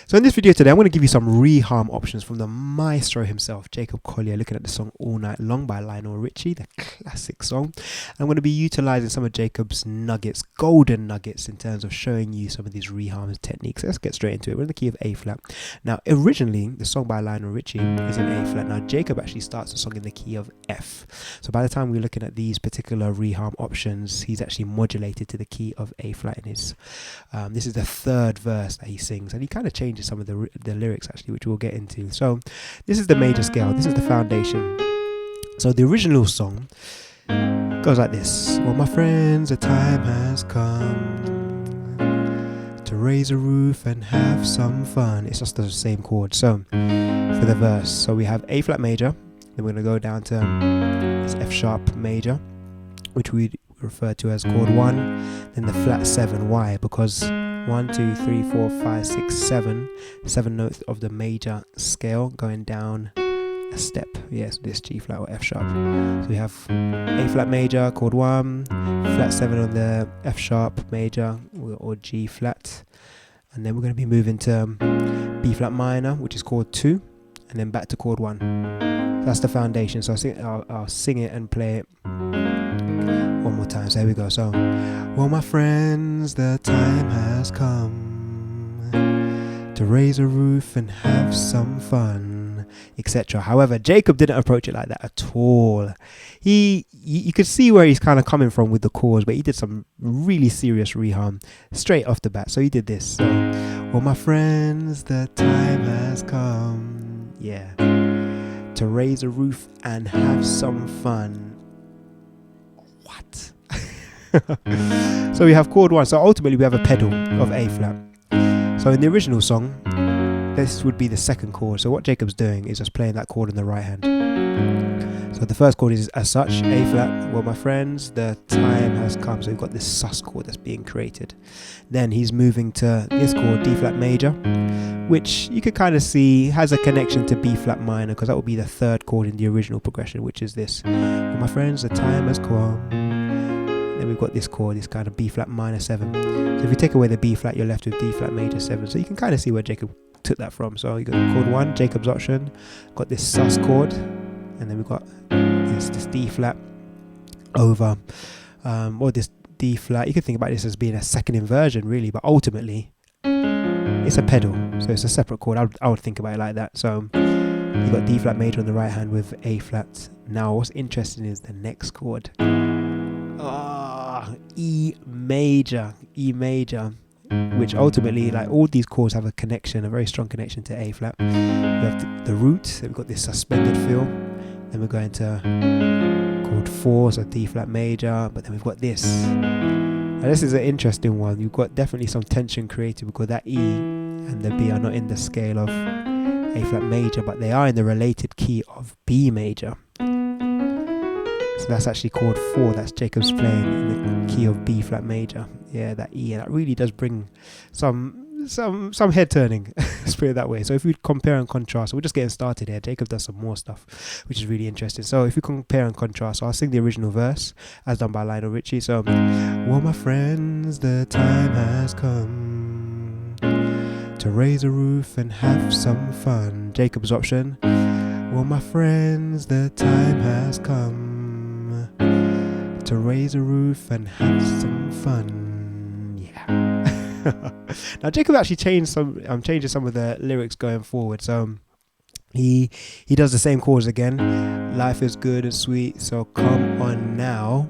So in this video today, I'm going to give you some reharm options from the maestro himself, Jacob Collier, looking at the song All Night Long by Lionel Richie, the classic song. I'm going to be utilizing some of Jacob's nuggets, golden nuggets, in terms of showing you some of these reharm techniques. Let's get straight into it. We're in the key of A flat. Now, originally, the song by Lionel Richie is in A flat. Now, Jacob actually starts the song in the key of F. So by the time we're looking at these particular reharm options, he's actually modulated to the key of A flat in his. This is the third verse that he sings, and he kind of changes some of the lyrics actually, which we'll get into. So this is the major scale, this is the foundation. So the original song goes like this. Well, my friends, the time has come to raise a roof and have some fun. It's just the same chord. So for the verse, so we have A flat major, then we're going to go down to this F sharp major, which we refer to as chord 1, then the flat 7. Why? Because 1, 2, 3, 4, 5, 6, 7 notes of the major scale going down a step. Yes, this G flat or F sharp. So we have A flat major, chord 1, flat 7 on the F sharp major or G flat, and then we're going to be moving to B flat minor, which is chord 2, and then back to chord 1. That's the foundation. So I'll sing it and play it one more time. So here we go. So, well, my friends, the time has come to raise a roof and have some fun, etc. However, Jacob didn't approach it like that at all. You could see where he's kind of coming from with the chords, but he did some really serious reharm straight off the bat. So he did this. So, well, my friends, the time has come, yeah, to raise a roof and have some fun. What? So we have chord 1. So ultimately we have a pedal of A flat. So in the original song, this would be the second chord. So what Jacob's doing is just playing that chord in the right hand. So the first chord is as such, A flat. Well, my friends, the time has come. So we've got this sus chord that's being created. Then he's moving to this chord, D flat major, which you could kind of see has a connection to B flat minor, because that would be the third chord in the original progression, which is this. Well, my friends, the time has come. Then we've got this chord, this kind of B flat minor 7. So if you take away the B flat, you're left with D flat major 7. So you can kind of see where Jacob took that from. So you got chord 1, Jacob's option, got this sus chord, and then we've got this D flat over, or this D flat. You could think about this as being a second inversion really, but ultimately it's a pedal, so it's a separate chord. I would think about it like that. So you've got D flat major on the right hand with A flat. Now what's interesting is the next chord. E major, which ultimately, like all these chords have a connection, a very strong connection to A flat. We have the root, then we've got this suspended feel, then we're going to chord 4, so D flat major, but then we've got this. Now this is an interesting one. You've got definitely some tension created because that E and the B are not in the scale of A flat major, but they are in the related key of B major. So that's actually chord 4, that's Jacob's playing in the key of B flat major. Yeah, that E, and that really does bring some head turning, let's put it that way. So if we compare and contrast, we're just getting started here. Jacob does some more stuff, which is really interesting. So if we compare and contrast, so I'll sing the original verse as done by Lionel Richie. So, well, my friends, the time has come to raise a roof and have some fun. Jacob's option. Well, my friends, the time has come to raise a roof and have some fun. Yeah. Now Jacob actually changes some of the lyrics going forward. So he does the same chords again. Life is good and sweet, so come on now.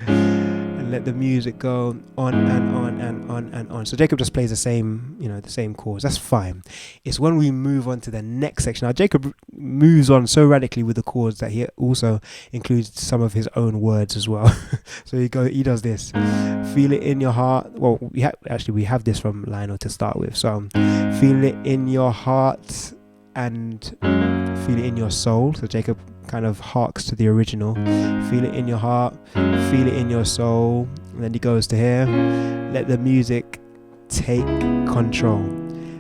And let the music go on and on and on and on. So Jacob just plays the same chords. That's fine. It's when we move on to the next section. Now Jacob moves on so radically with the chords that he also includes some of his own words as well. So he does this. Feel it in your heart. Well, we have this from Lionel to start with. So feel it in your heart and feel it in your soul. So Jacob kind of harks to the original. Feel it in your heart, feel it in your soul. And then he goes to here. Let the music take control.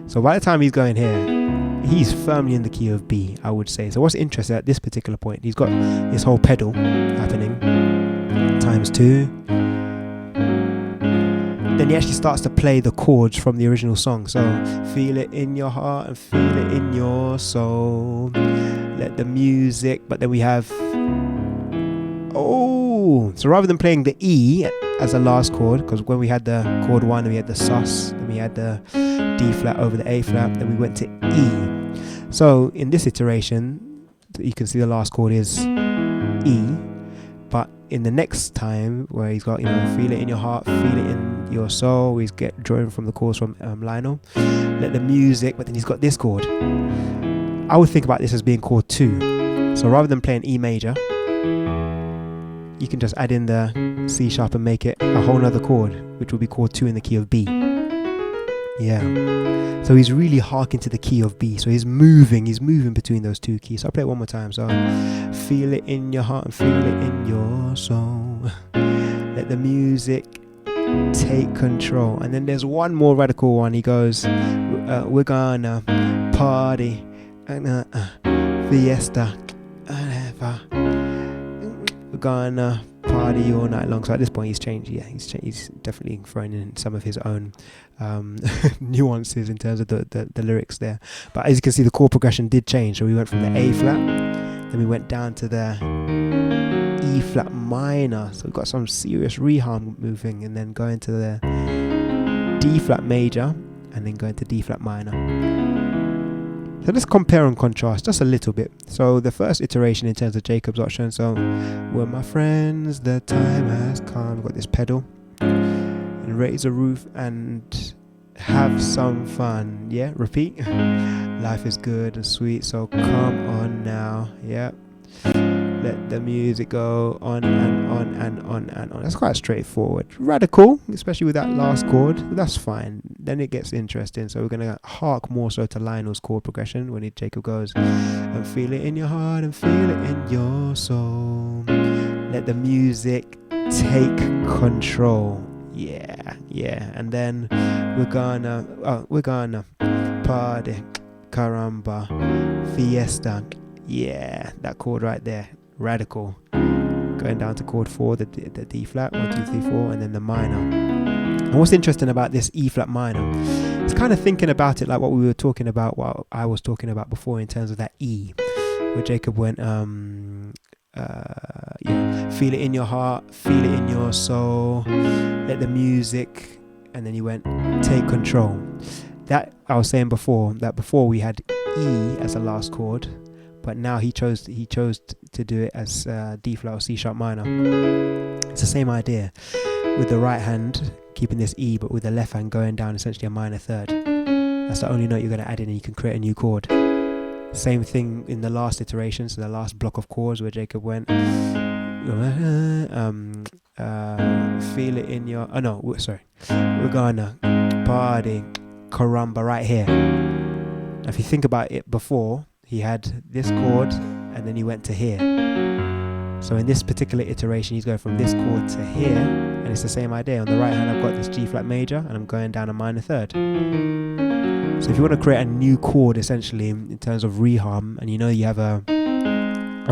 So by the time he's going here, he's firmly in the key of B, I would say. So what's interesting at this particular point, he's got this whole pedal happening. Times 2. then he actually starts to play the chords from the original song. So feel it in your heart and feel it in your soul. Let the music, but then we have, so rather than playing the E as a last chord, because when we had the chord 1, we had the sus, then we had the D flat over the A flat, then we went to E. So in this iteration, you can see the last chord is E, but in the next time where he's got, feel it in your heart, feel it in your soul, he's drawing from the chords from Lionel, let the music, but then he's got this chord. I would think about this as being chord 2. So rather than playing E major, you can just add in the C sharp and make it a whole nother chord, which will be chord 2 in the key of B. Yeah. So he's really harking to the key of B. So he's moving between those two keys. So I'll play it one more time. So feel it in your heart and feel it in your soul. Let the music take control. And then there's one more radical one. He goes, we're gonna party and fiesta. We're gonna party all night long. So at this point he's changed. Yeah, he's definitely throwing in some of his own nuances in terms of the lyrics there. But as you can see, the chord progression did change. So we went from the A flat, then we went down to the E flat minor. So we've got some serious reharm moving, and then going to the D flat major, and then going to D flat minor. So let's compare and contrast just a little bit. So the first iteration in terms of Jacob's option. So, well, my friends, the time has come. We've got this pedal. And raise a roof and have some fun. Yeah, repeat. Life is good and sweet, so come on now. Yeah. Let the music go on and on and on and on. That's quite straightforward. Radical, especially with that last chord. But that's fine. Then it gets interesting. So we're going to hark more so to Lionel's chord progression when Jacob goes, and feel it in your heart and feel it in your soul. Let the music take control. Yeah. And then we're gonna party, caramba, fiesta. Yeah, that chord right there. Radical. Going down to chord 4, the D flat, 1, 2, 3, 4, and then the minor. And what's interesting about this E flat minor, it's kind of thinking about it like what we were talking about, what I was talking about before in terms of that E, where Jacob went, feel it in your heart, feel it in your soul, let the music, and then he went, take control. That I was saying before, that before we had E as a last chord, but now he chose to do it as D flat or C sharp minor. It's the same idea, with the right hand keeping this E, but with the left hand going down essentially a minor third. That's the only note you're going to add in, and you can create a new chord. Same thing in the last iteration, so the last block of chords where Jacob went, feel it in your, we're gonna party, caramba, right here. Now if you think about it, before he had this chord and then he went to here. So in this particular iteration he's going from this chord to here, and it's the same idea. On the right hand I've got this G flat major and I'm going down a minor third. So if you want to create a new chord essentially in terms of reharm, and you have a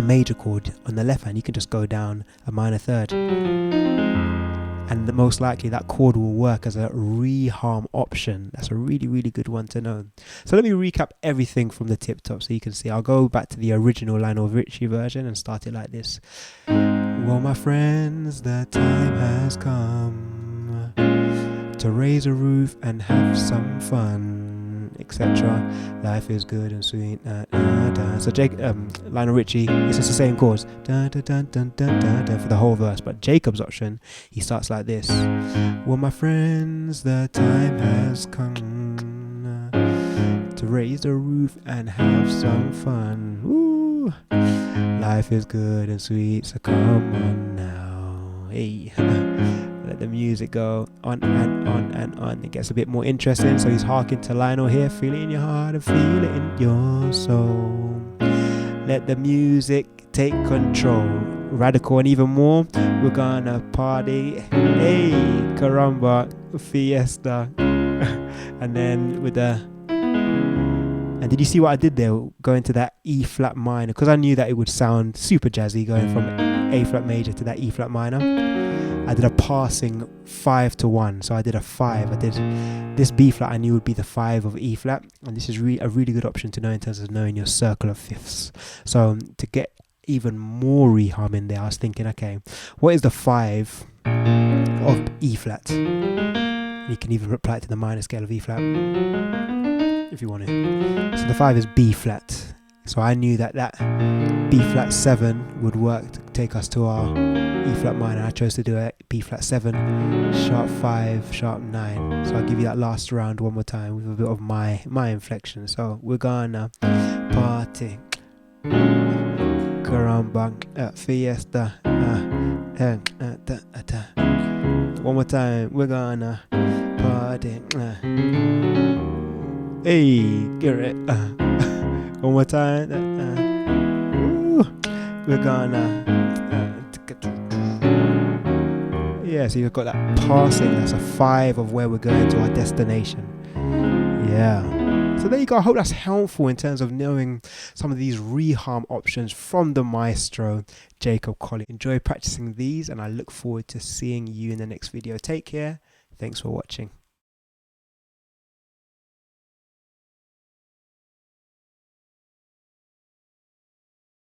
major chord on the left hand, you can just go down a minor third, and most likely that chord will work as a reharm option. That's a really, really good one to know. So let me recap everything from the tip top so you can see. I'll go back to the original Lionel Richie version and start it like this. Well, my friends, the time has come to raise a roof and have some fun, etc. Life is good and sweet. So Lionel Richie, it's just the same chords for the whole verse, but Jacob's option, he starts like this. Well, my friends, the time has come to raise the roof and have some fun. Woo. Life is good and sweet, so come on now. Hey. Let the music go on and on and on. It gets a bit more interesting. So he's harking to Lionel here. Feel it in your heart and feel it in your soul. Let the music take control. Radical and even more. We're gonna party. Hey, caramba, fiesta. And then with the... And did you see what I did there? Going to that E flat minor. Because I knew that it would sound super jazzy going from A flat major to that E flat minor. I did a passing 5 to 1. So I did a 5. I did this B flat I knew would be the 5 of E flat, and this is a really good option to know in terms of knowing your circle of fifths. So to get even more reharm in there, I was thinking, okay, what is the 5 of E flat? You can even apply it to the minor scale of E flat if you want to. So the 5 is B flat. So I knew that B flat 7 would work to take us to our E flat minor. I chose to do it B flat 7, sharp 5, sharp 9. So I'll give you that last round one more time with a bit of my inflection. So we're gonna party, caramba, fiesta, one more time. We're gonna party, hey, get it. One more time. We're gonna. Yeah, so you've got that passing. That's a 5 of where we're going to our destination. Yeah. So there you go. I hope that's helpful in terms of knowing some of these reharm options from the maestro Jacob Collier. Enjoy practicing these, and I look forward to seeing you in the next video. Take care. Thanks for watching.